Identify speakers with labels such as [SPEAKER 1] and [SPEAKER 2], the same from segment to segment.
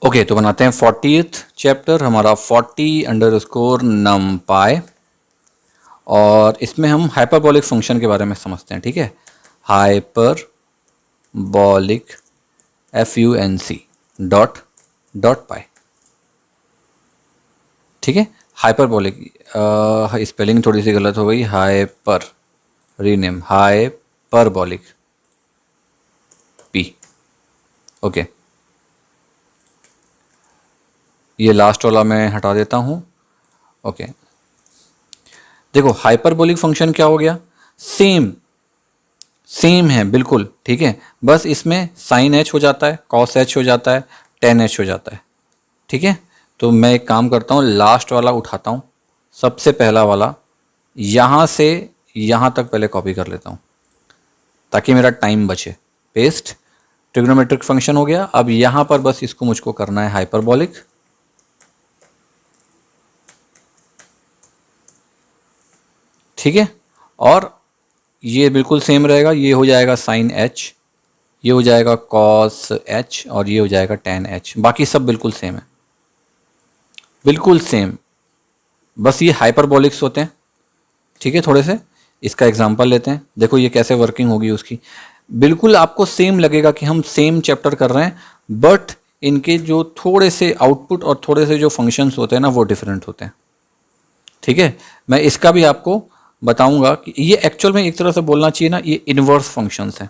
[SPEAKER 1] Okay, तो बनाते हैं 40th चैप्टर हमारा 40_num_py और इसमें हम हाइपरबोलिक फंक्शन के बारे में समझते हैं। ठीक है, हाइपरबोलिक FUNC डॉट पाई। ठीक है, हाइपरबोलिक स्पेलिंग थोड़ी सी गलत हो गई, hyper rename hyperbolic P. Okay, ये लास्ट वाला मैं हटा देता हूँ। ओके, देखो हाइपरबोलिक फंक्शन क्या हो गया, सेम है बिल्कुल। ठीक है, बस इसमें साइन एच हो जाता है, कॉस एच हो जाता है, टेन एच हो जाता है। ठीक है, तो मैं एक काम करता हूँ, लास्ट वाला उठाता हूँ, सबसे पहला वाला यहाँ से यहाँ तक पहले कॉपी कर लेता हूँ ताकि मेरा टाइम बचे। पेस्ट, ट्रिग्नोमेट्रिक फंक्शन हो गया। अब यहाँ पर बस इसको मुझको करना है हाइपरबोलिक। ठीक है, और ये बिल्कुल सेम रहेगा, ये हो जाएगा साइन एच, ये हो जाएगा कॉस एच और ये हो जाएगा टेन एच। बाकी सब बिल्कुल सेम है, बिल्कुल सेम, बस ये हाइपरबोलिक्स होते हैं। ठीक है, थोड़े से इसका एग्जांपल लेते हैं, देखो ये कैसे वर्किंग होगी उसकी। बिल्कुल आपको सेम लगेगा कि हम सेम चैप्टर कर रहे हैं, बट इनके जो थोड़े से आउटपुट और थोड़े से जो फंक्शंस होते हैं ना वो डिफरेंट होते हैं। ठीक है, मैं इसका भी आपको बताऊंगा कि ये एक्चुअल में एक तरह से बोलना चाहिए ना, ये इनवर्स फंक्शंस हैं,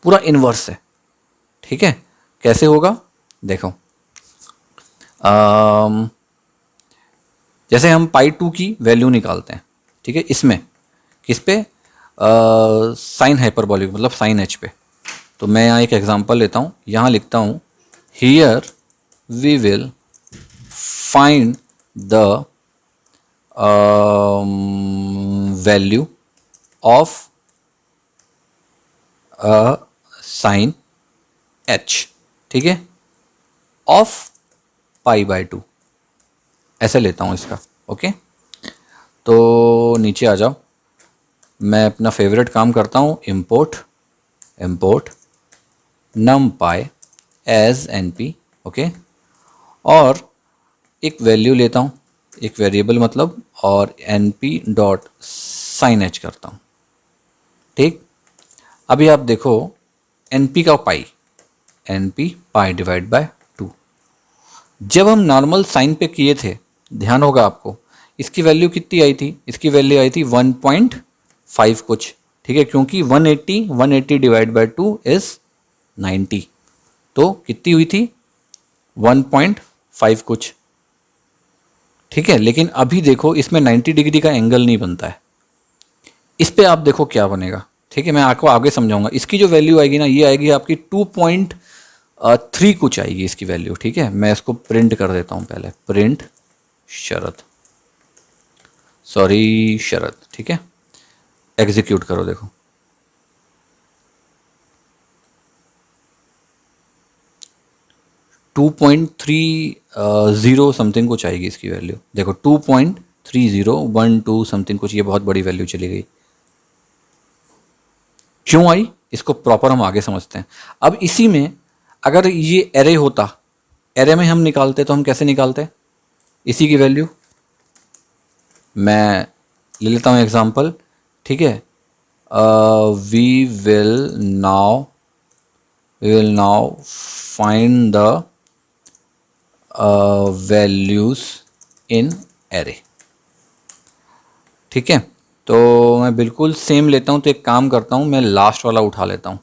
[SPEAKER 1] पूरा इनवर्स है। ठीक है, कैसे होगा देखो, जैसे हम पाई 2 की वैल्यू निकालते हैं। ठीक है, इसमें किस पे, साइन हाइपरबोलिक मतलब साइन एच पे। तो मैं यहाँ एक एग्जांपल लेता हूँ, यहाँ लिखता हूँ here we will find the value of sine H. ठीक है, ऑफ पाई/2 ऐसे लेता हूँ इसका। ओके, तो नीचे आ जाओ, मैं अपना फेवरेट काम करता हूँ, import numpy as np। Okay, और एक वैल्यू लेता हूँ, एक वेरिएबल मतलब, और np डॉट साइन एच करता हूँ। ठीक, अभी आप देखो np का पाई, np पाई डिवाइड बाय 2। जब हम नॉर्मल साइन पे किए थे, ध्यान होगा आपको, इसकी वैल्यू कितनी आई थी, इसकी वैल्यू आई थी 1.5 कुछ। ठीक है, क्योंकि 180 डिवाइड बाय 2 इज 90, तो कितनी हुई थी 1.5 कुछ। ठीक है, लेकिन अभी देखो इसमें 90 डिग्री का एंगल नहीं बनता है, इस पे आप देखो क्या बनेगा। ठीक है, मैं आपको आगे समझाऊंगा। इसकी जो वैल्यू आएगी ना, ये आएगी आपकी 2.3 कुछ आएगी इसकी वैल्यू। ठीक है, मैं इसको प्रिंट कर देता हूं पहले, प्रिंट शरत। ठीक है, एग्जीक्यूट करो, देखो 2.30 समथिंग कुछ आएगी इसकी वैल्यू। देखो 2.3012 समथिंग कुछ, ये बहुत बड़ी वैल्यू चली गई। क्यों आई, इसको प्रॉपर हम आगे समझते हैं। अब इसी में अगर ये एरे होता, एरे में हम निकालते, तो हम कैसे निकालते, इसी की वैल्यू मैं ले लेता हूँ एग्जांपल। ठीक है, we will now find the values in array. ठीक है, तो मैं बिल्कुल सेम लेता हूँ, तो एक काम करता हूँ, मैं लास्ट वाला उठा लेता हूँ,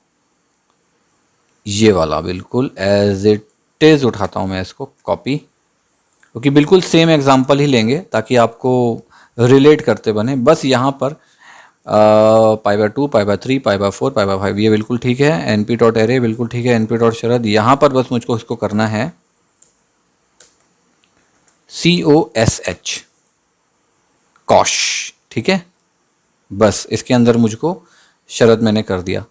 [SPEAKER 1] ये वाला बिल्कुल एज इट इज उठाता हूँ मैं इसको कॉपी, क्योंकि बिल्कुल सेम एग्जांपल ही लेंगे ताकि आपको रिलेट करते बने। बस यहाँ पर पाई/2 पाई/3 पाई/4 पाई/5 ये बिल्कुल ठीक है, np डॉट एरे बिल्कुल ठीक है, np डॉट शरद। यहाँ पर बस मुझको इसको करना है COSH, कॉश। ठीक है, बस इसके अंदर मुझको शरद मैंने कर दिया।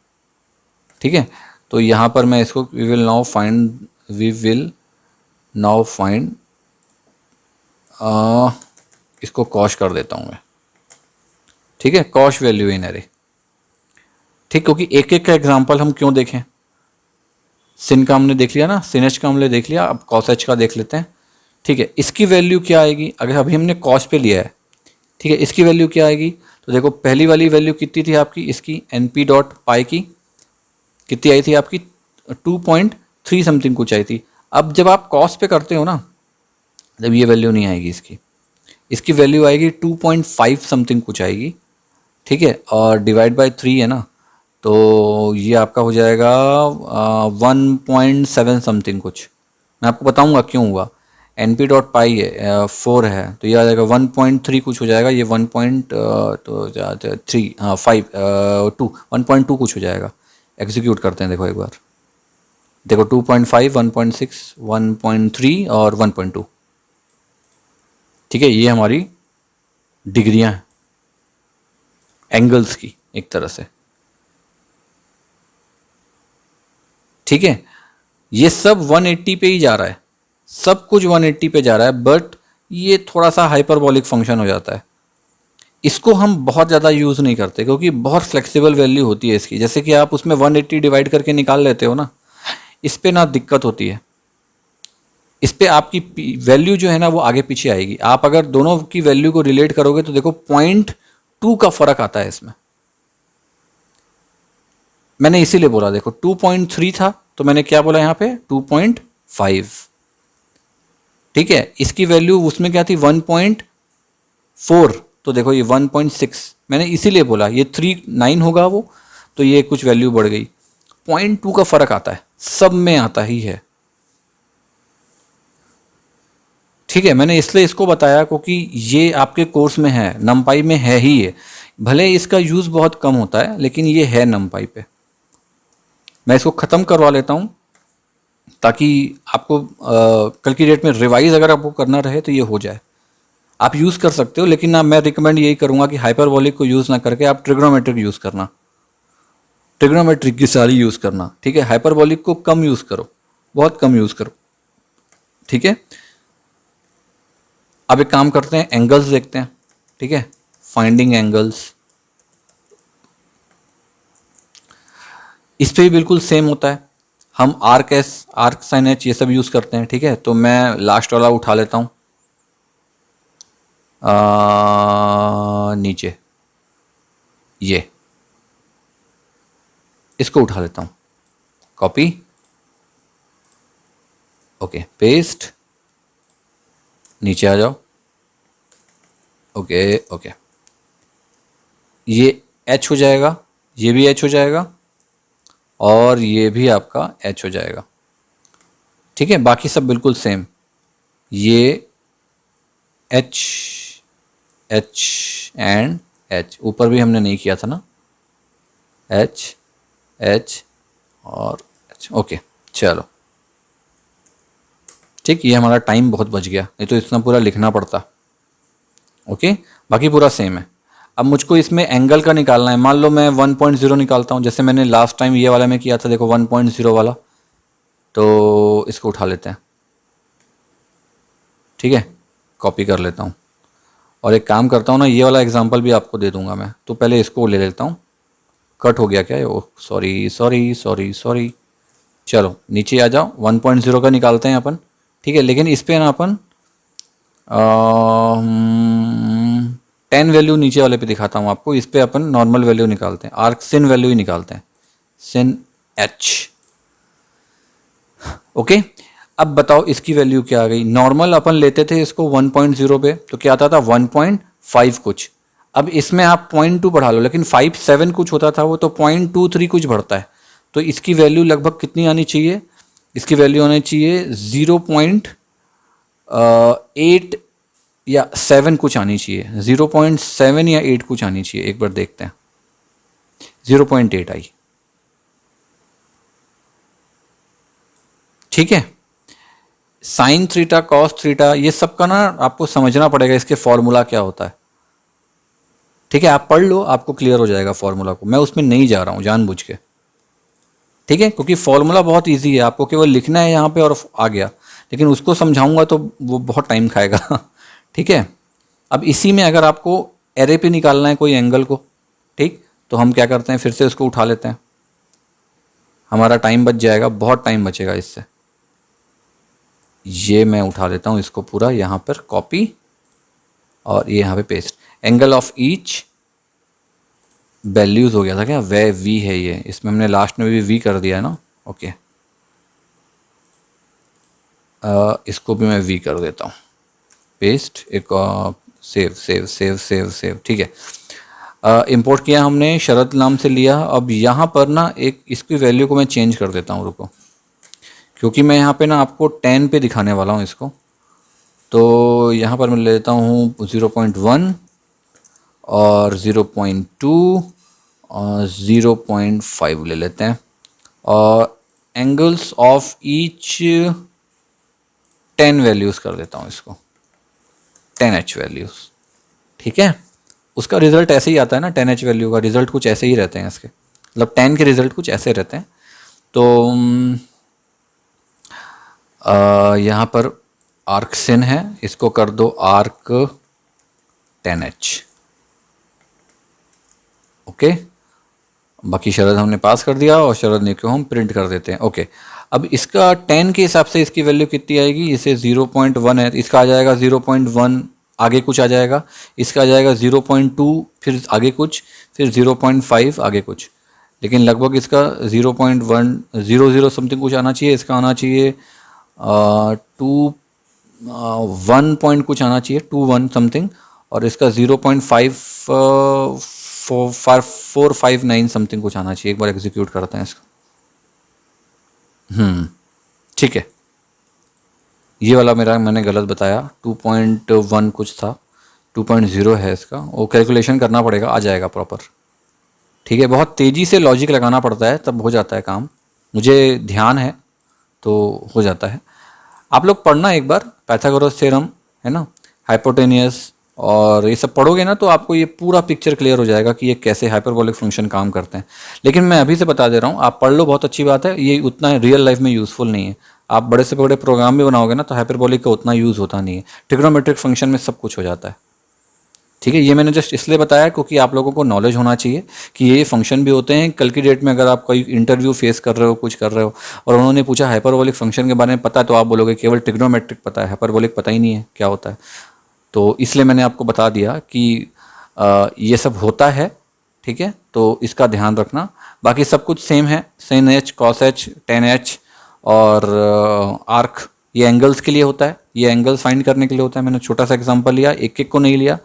[SPEAKER 1] ठीक है, तो यहाँ पर मैं इसको वी विल नाउ फाइंड इसको कॉश कर देता हूँ मैं। ठीक है, कॉश वैल्यू इन एरे। ठीक, क्योंकि एक एक का एग्जांपल हम क्यों देखें, सिन का हमने देख लिया ना, सिन एच का हमने देख लिया, अब कॉस एच का देख लेते हैं। ठीक है, इसकी वैल्यू क्या आएगी, अगर अभी हमने कॉस पे लिया है, ठीक है, इसकी वैल्यू क्या आएगी, तो देखो पहली वाली वैल्यू कितनी थी आपकी इसकी, एन पी डॉट पाई की कितनी आई थी आपकी, 2.3 समथिंग कुछ आई थी। अब जब आप कॉस पे करते हो ना, जब ये वैल्यू नहीं आएगी इसकी, इसकी वैल्यू आएगी 2.5 समथिंग कुछ आएगी। ठीक है, और डिवाइड बाय 3 है ना, तो ये आपका हो जाएगा 1.7 समथिंग कुछ। मैं आपको बताऊंगा क्यों हुआ। एन पी डॉट पाई है 4 है, तो ये आ जाएगा 1.3 कुछ हो जाएगा, ये 1 पॉइंट तो 3 हाँ 5 2 1.2 कुछ हो जाएगा। एग्जीक्यूट करते हैं, देखो एक बार, देखो 2.5 1.6 1.3 और 1.2। ठीक है, ये हमारी डिग्रियां हैं एंगल्स की एक तरह से। ठीक है, ये सब 180 पे ही जा रहा है, सब कुछ 180 पे जा रहा है, बट ये थोड़ा सा हाइपरबॉलिक फंक्शन हो जाता है। इसको हम बहुत ज़्यादा यूज़ नहीं करते क्योंकि बहुत फ्लेक्सिबल वैल्यू होती है इसकी, जैसे कि आप उसमें 180 डिवाइड करके निकाल लेते हो ना, इस पे ना दिक्कत होती है। इस पे आपकी वैल्यू जो है ना वो आगे पीछे आएगी। आप अगर दोनों की वैल्यू को रिलेट करोगे तो देखो 0.2 का फर्क आता है इसमें। मैंने इसीलिए बोला, देखो 2.3 था तो मैंने क्या बोला यहाँ पे 2.5। ठीक है, इसकी वैल्यू उसमें क्या थी 1.4, तो देखो ये 1.6। मैंने इसीलिए बोला ये 3.9 होगा वो, तो ये कुछ वैल्यू बढ़ गई। 0.2 का फर्क आता है, सब में आता ही है। ठीक है, मैंने इसलिए इसको बताया क्योंकि ये आपके कोर्स में है, नमपाई में है ही ये, भले इसका यूज़ बहुत कम होता है लेकिन ये है नमपाई पे। मैं इसको ख़त्म करवा लेता हूँ ताकि आपको कल की डेट में रिवाइज अगर आपको करना रहे तो ये हो जाए। आप यूज़ कर सकते हो, लेकिन ना मैं रिकमेंड यही करूँगा कि हाइपरबॉलिक को यूज़ ना करके आप ट्रिग्नोमेट्रिक यूज़ करना, ट्रिग्नोमेट्रिक की सारी यूज़ करना। ठीक है, हाइपरबॉलिक को कम यूज़ करो, बहुत कम यूज़ करो। ठीक है, अब एक काम करते हैं, एंगल्स देखते हैं। ठीक है, फाइंडिंग एंगल्स, इस पे भी बिल्कुल सेम होता है। हम arc S, arc sine H ये सब यूज़ करते हैं। ठीक है, तो मैं लास्ट वाला उठा लेता हूँ, नीचे ये, इसको उठा लेता हूँ, कॉपी, ओके, पेस्ट, नीचे आ जाओ, ओके ओके, ये एच हो जाएगा, ये भी एच हो जाएगा, और ये भी आपका एच हो जाएगा। ठीक है, बाकी सब बिल्कुल सेम, ये एच एच एंड एच, ऊपर भी हमने नहीं किया था ना, एच एच और एच, ओके चलो ठीक, ये हमारा टाइम बहुत बच गया, नहीं तो इतना पूरा लिखना पड़ता। ओके, बाकी पूरा सेम है। अब मुझको इसमें एंगल का निकालना है। मान लो मैं 1.0 निकालता हूँ, जैसे मैंने लास्ट टाइम ये वाला में किया था, देखो 1.0 वाला, तो इसको उठा लेते हैं। ठीक है, कॉपी कर लेता हूँ और एक काम करता हूँ ना, ये वाला एग्जांपल भी आपको दे दूंगा मैं, तो पहले इसको ले लेता हूँ। कट हो गया क्या ये, oh sorry sorry sorry sorry. चलो नीचे आ जाओ, 1.0 का निकालते हैं अपन। ठीक है, लेकिन इस पे ना अपन 10 वैल्यू नीचे वाले पे दिखाता हूँ आपको, इस पे अपन नॉर्मल वैल्यू निकालते हैं, आर्क सिन वैल्यू ही निकालते हैं, सिन एच। ओके, अब बताओ इसकी वैल्यू क्या आ गई। नॉर्मल अपन लेते थे इसको 1.0 पे, तो क्या आता था 1.5 कुछ। अब इसमें आप 0.2 बढ़ा लो, लेकिन 5.7 कुछ होता था वो, तो 0.23 कुछ बढ़ता है। तो इसकी वैल्यू लगभग कितनी आनी चाहिए, इसकी वैल्यू आनी चाहिए 0.8 या 7 कुछ आनी चाहिए, 0.7 या 8 कुछ आनी चाहिए। एक बार देखते हैं, 0.8 आई। ठीक है, साइन थीटा कॉस थीटा ये सब का ना आपको समझना पड़ेगा, इसके फॉर्मूला क्या होता है। ठीक है, आप पढ़ लो, आपको क्लियर हो जाएगा फॉर्मूला को, मैं उसमें नहीं जा रहा हूँ जानबूझ के। ठीक है, क्योंकि फॉर्मूला बहुत इजी है, आपको केवल लिखना है यहाँ पे और आ गया, लेकिन उसको समझाऊंगा तो वो बहुत टाइम खाएगा। ठीक है, अब इसी में अगर आपको एरे पे निकालना है कोई एंगल को, ठीक, तो हम क्या करते हैं, फिर से उसको उठा लेते हैं। हमारा टाइम बच जाएगा, बहुत टाइम बचेगा इससे। ये मैं उठा देता हूँ इसको पूरा यहाँ पर कॉपी और ये यहाँ पे paste. Angle of each values हो गया था क्या, वे वी है ये, इसमें हमने लास्ट में भी वी कर दिया है ना। ओके, इसको भी मैं वी कर देता हूँ, पेस्ट, एक save save save save save, ठीक है। इंपोर्ट किया हमने, शरत नाम से लिया। अब यहाँ पर ना एक इसकी वैल्यू को मैं चेंज कर देता हूँ, रुको, क्योंकि मैं यहाँ पे ना आपको 10 पे दिखाने वाला हूँ इसको। तो यहाँ पर मैं ले लेता हूँ 0.1 और 0.2 और 0.5 ले लेते हैं, और एंगल्स ऑफ ईच 10 वैल्यूज़ कर देता हूँ इसको, 10H वैल्यूज़, ठीक है। उसका रिजल्ट ऐसे ही आता है ना, 10H वैल्यू का रिजल्ट कुछ ऐसे ही रहते हैं इसके, मतलब 10 के रिजल्ट कुछ ऐसे रहते हैं। तो यहाँ पर आर्क सिन है, इसको कर दो आर्क 10H, ओके। बाकी शरद हमने पास कर दिया और शरद ने को हम प्रिंट कर देते हैं, ओके। अब इसका 10 के हिसाब से इसकी वैल्यू कितनी आएगी, इसे 0.1 है, इसका आ जाएगा 0.1, आगे कुछ आ जाएगा, इसका आ जाएगा 0.2, फिर आगे कुछ, फिर 0.5, आगे कुछ, लेकिन लगभग इसका 0.100 समथिंग कुछ आना चाहिए, इसका आना चाहिए 1 पॉइंट कुछ आना चाहिए, 21 समथिंग, और इसका 0.459 समथिंग कुछ आना चाहिए। एक बार एग्जीक्यूट करते हैं इसको, ठीक है। ये वाला मैंने गलत बताया, 2.1 कुछ था, 2.0 है इसका, वो कैलकुलेशन करना पड़ेगा, आ जाएगा प्रॉपर, ठीक है। बहुत तेज़ी से लॉजिक लगाना पड़ता है तब हो जाता है काम, मुझे ध्यान है तो हो जाता है। आप लोग पढ़ना एक बार, पाइथागोरस थ्योरम है ना, हाइपोटेनियस, और ये सब पढ़ोगे ना तो आपको ये पूरा पिक्चर क्लियर हो जाएगा कि ये कैसे हाइपरबोलिक फंक्शन काम करते हैं। लेकिन मैं अभी से बता दे रहा हूँ, आप पढ़ लो, बहुत अच्छी बात है, ये उतना रियल लाइफ में यूज़फुल नहीं है। आप बड़े से बड़े प्रोग्राम भी बनाओगे ना तो हाइपरबोलिक का उतना यूज़ होता नहीं है, ट्रिग्नोमेट्रिक फंक्शन में सब कुछ हो जाता है, ठीक है। ये मैंने जस्ट इसलिए बताया क्योंकि आप लोगों को नॉलेज होना चाहिए कि ये फंक्शन भी होते हैं। कल की डेट में अगर आप कोई इंटरव्यू फेस कर रहे हो, कुछ कर रहे हो, और उन्होंने पूछा हाइपरबोलिक फंक्शन के बारे में पता है, तो आप बोलोगे केवल ट्रिग्नोमेट्रिक पता है, हाइपरबोलिक पता ही नहीं है क्या होता है। तो इसलिए मैंने आपको बता दिया कि ये सब होता है, ठीक है, तो इसका ध्यान रखना। बाकी सब कुछ सेम है, sin h cos h tan h और आर्क, ये एंगल्स के लिए होता है, ये एंगल्स फाइंड करने के लिए होता है। मैंने छोटा सा एग्जांपल लिया, एक एक को नहीं लिया।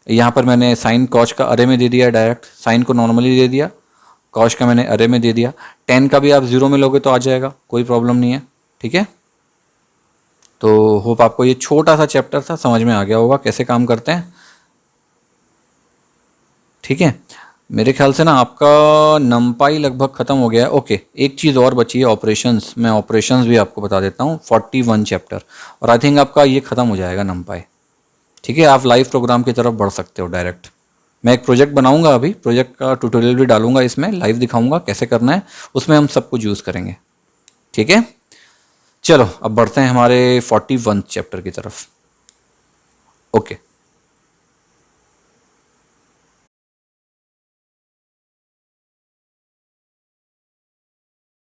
[SPEAKER 1] यहाँ पर मैंने साइन कॉश का अरे में दे दिया डायरेक्ट, साइन को नॉर्मली दे दिया, कॉश का मैंने अरे में दे दिया, टेन का भी आप जीरो में लोगे तो आ जाएगा, कोई प्रॉब्लम नहीं है, ठीक है। तो होप आपको ये छोटा सा चैप्टर था समझ में आ गया होगा कैसे काम करते हैं, ठीक है। मेरे ख्याल से ना आपका नमपाई लगभग ख़त्म हो गया है। ओके, एक चीज़ और बची है, ऑपरेशंस। मैं ऑपरेशंस भी आपको बता देता हूँ, 41 चैप्टर, और आई थिंक आपका ये ख़त्म हो जाएगा नमपाई, ठीक है। आप लाइव प्रोग्राम की तरफ बढ़ सकते हो डायरेक्ट। मैं एक प्रोजेक्ट बनाऊंगा, अभी प्रोजेक्ट का ट्यूटोरियल भी डालूंगा, इसमें लाइव दिखाऊंगा कैसे करना है, उसमें हम सब कुछ यूज़ करेंगे, ठीक है। चलो अब बढ़ते हैं हमारे 41 चैप्टर की तरफ। ओके।